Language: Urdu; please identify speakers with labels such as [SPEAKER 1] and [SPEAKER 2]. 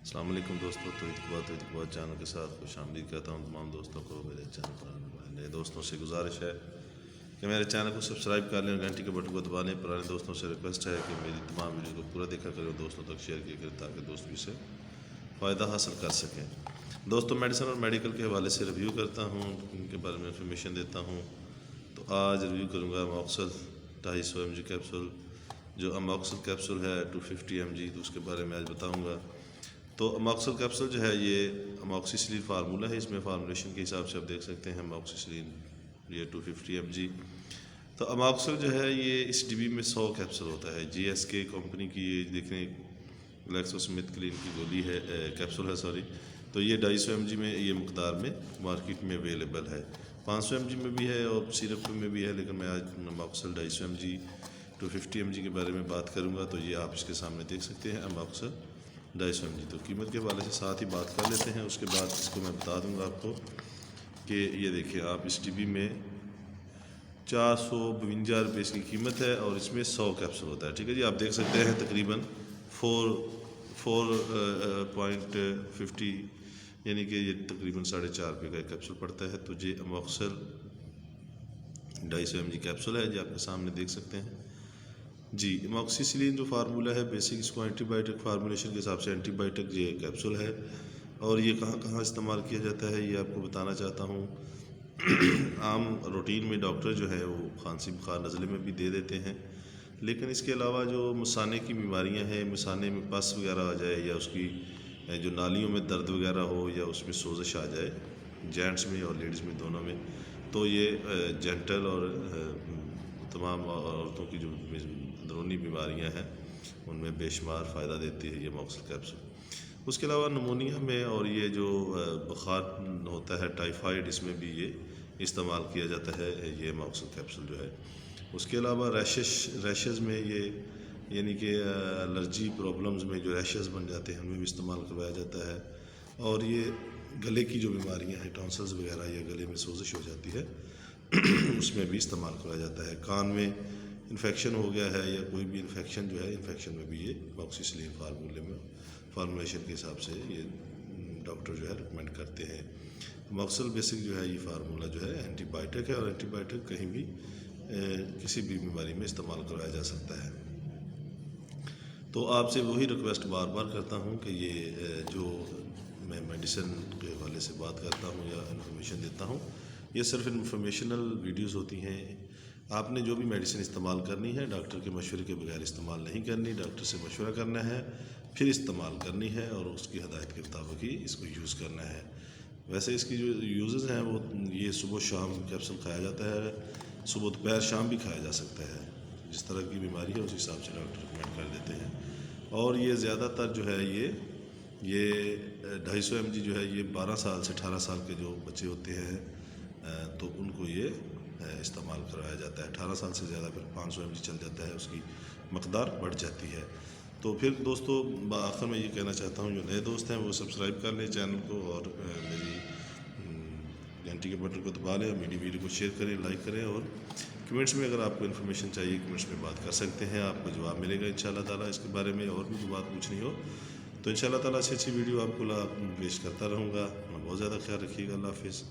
[SPEAKER 1] السلام علیکم دوستوں، تو چینل کے ساتھ خوش آمدید کہتا ہوں تمام دوستوں کو۔ میرے چینل پر آنے والے نئے دوستوں سے گزارش ہے کہ میرے چینل کو سبسکرائب کر لیں اور گھنٹی کے بٹن کو دبا لیں۔ پرانے دوستوں سے ریکویسٹ ہے کہ میری تمام ویڈیو کو پورا دیکھا کریں اور دوستوں تک شیئر کیا کریں تاکہ دوست بھی سے فائدہ حاصل کر سکیں۔ دوستوں، میڈیسن اور میڈیکل کے حوالے سے ریویو کرتا ہوں، ان کے بارے میں انفارمیشن دیتا ہوں۔ تو آج ریویو کروں گا اموکسل 250 mg کیپسول، جو اموکسل کیپسول ہے 250 mg، تو اس کے بارے میں آج بتاؤں گا۔ تو اموکسل کیپسول جو ہے یہ اموکسیسلین فارمولہ ہے، اس میں فارمولیشن کے حساب سے آپ دیکھ سکتے ہیں اموکسیسلین یہ 250 mg۔ تو اموکسل جو ہے یہ اس ڈبی میں 100 کیپسول ہوتا ہے۔ جی ایس کے کمپنی کی یہ دیکھیں گلیکسو سمتھ کلین کی گولی ہے، کیپسول ہے سوری۔ تو یہ 250 mg میں یہ مقدار میں مارکیٹ میں اویلیبل ہے۔ 500 mg میں بھی ہے اور سیرپ میں بھی ہے، لیکن میں آج اموکسل 250 mg 250 mg کے بارے میں بات کروں گا۔ تو یہ آپ اس کے سامنے دیکھ سکتے ہیں اموکسل 250 mg۔ تو قیمت کے حوالے سے ساتھ ہی بات کر لیتے ہیں، اس کے بعد اس کو میں بتا دوں گا آپ کو کہ یہ دیکھیں آپ اس ڈبی میں 452 روپے اس کی قیمت ہے اور اس میں 100 کیپسول ہوتا ہے۔ ٹھیک ہے جی، آپ دیکھ سکتے ہیں تقریباً 4.50 یعنی کہ یہ تقریباً 4.5 روپے کا ایک کیپسول پڑتا ہے۔ تو یہ اموکسل 250 mg کیپسول ہے، جو آپ کے سامنے دیکھ سکتے ہیں جی۔ اموکسیسلین جو فارمولہ ہے بیسک، اس کو اینٹی بائیوٹک فارمولیشن کے حساب سے اینٹی بائیوٹک یہ کیپسول ہے، اور یہ کہاں کہاں استعمال کیا جاتا ہے یہ آپ کو بتانا چاہتا ہوں۔ عام روٹین میں ڈاکٹر جو ہے وہ کھانسی بخار نزلے میں بھی دے دیتے ہیں، لیکن اس کے علاوہ جو مثانے کی بیماریاں ہیں، مثانے میں پس وغیرہ آ جائے یا اس کی جو نالیوں میں درد وغیرہ ہو یا اس میں سوزش آ جائے جینٹس میں اور لیڈیز میں دونوں میں، تو یہ جینٹل اور تمام عورتوں کی جو اندرونی بیماریاں ہیں ان میں بے شمار فائدہ دیتی ہے یہ اموکسل کیپسول۔ اس کے علاوہ نمونیا میں اور یہ جو بخار ہوتا ہے ٹائیفائڈ، اس میں بھی یہ استعمال کیا جاتا ہے یہ اموکسل کیپسول جو ہے۔ اس کے علاوہ ریشز میں یہ یعنی کہ الرجی پرابلمز میں جو ریشز بن جاتے ہیں ان میں بھی استعمال کروایا جاتا ہے، اور یہ گلے کی جو بیماریاں ہیں ٹانسلز وغیرہ یا گلے میں سوزش ہو جاتی ہے اس میں بھی استعمال کرایا جاتا ہے۔ کان میں انفیکشن ہو گیا ہے یا کوئی بھی انفیکشن جو ہے، انفیکشن میں بھی یہ اموکسیسلین فارمولے میں فارمولیشن کے حساب سے یہ ڈاکٹر جو ہے ریکمینڈ کرتے ہیں۔ اموکسل بیسک جو ہے یہ فارمولہ جو ہے اینٹی بائیوٹک ہے، اور اینٹی بائیوٹک کہیں بھی کسی بھی بیماری میں استعمال کرایا جا سکتا ہے۔ تو آپ سے وہی ریکویسٹ بار بار کرتا ہوں کہ یہ جو میں میڈیسن کے حوالے سے بات کرتا ہوں یا انفارمیشن دیتا ہوں، یہ صرف انفارمیشنل ویڈیوز ہوتی ہیں۔ آپ نے جو بھی میڈیسن استعمال کرنی ہے ڈاکٹر کے مشورے کے بغیر استعمال نہیں کرنی، ڈاکٹر سے مشورہ کرنا ہے پھر استعمال کرنی ہے، اور اس کی ہدایت کے مطابق ہی اس کو یوز کرنا ہے۔ ویسے اس کی جو یوزز ہیں وہ یہ صبح و شام کیپسول کھایا جاتا ہے، صبح دوپہر شام بھی کھایا جا سکتا ہے، جس طرح کی بیماری ہے اس حساب سے ڈاکٹر ریکمینڈ کر دیتے ہیں۔ اور یہ زیادہ تر جو ہے یہ 250 mg جو ہے یہ 12 سال سے 18 سال کے جو بچے ہوتے ہیں تو ان کو یہ استعمال کرایا جاتا ہے۔ 18 سال سے زیادہ پھر 500 mg چل جاتا ہے، اس کی مقدار بڑھ جاتی ہے۔ تو پھر دوستو بآخر میں یہ کہنا چاہتا ہوں، جو نئے دوست ہیں وہ سبسکرائب کر لیں چینل کو، اور میری گھنٹی کے بٹن کو دبا لیں، اور میری ویڈیو کو شیئر کریں، لائک کریں، اور کمنٹس میں اگر آپ کو انفارمیشن چاہیے کمنٹس میں بات کر سکتے ہیں، آپ کو جواب ملے گا انشاءاللہ تعالیٰ۔ اس کے بارے میں اور بھی کوئی بات پوچھنی ہو تو انشاءاللہ تعالیٰ اچھی ویڈیو آپ کو پیش کرتا رہوں گا۔ بہت زیادہ خیال رکھیے گا۔ اللہ حافظ۔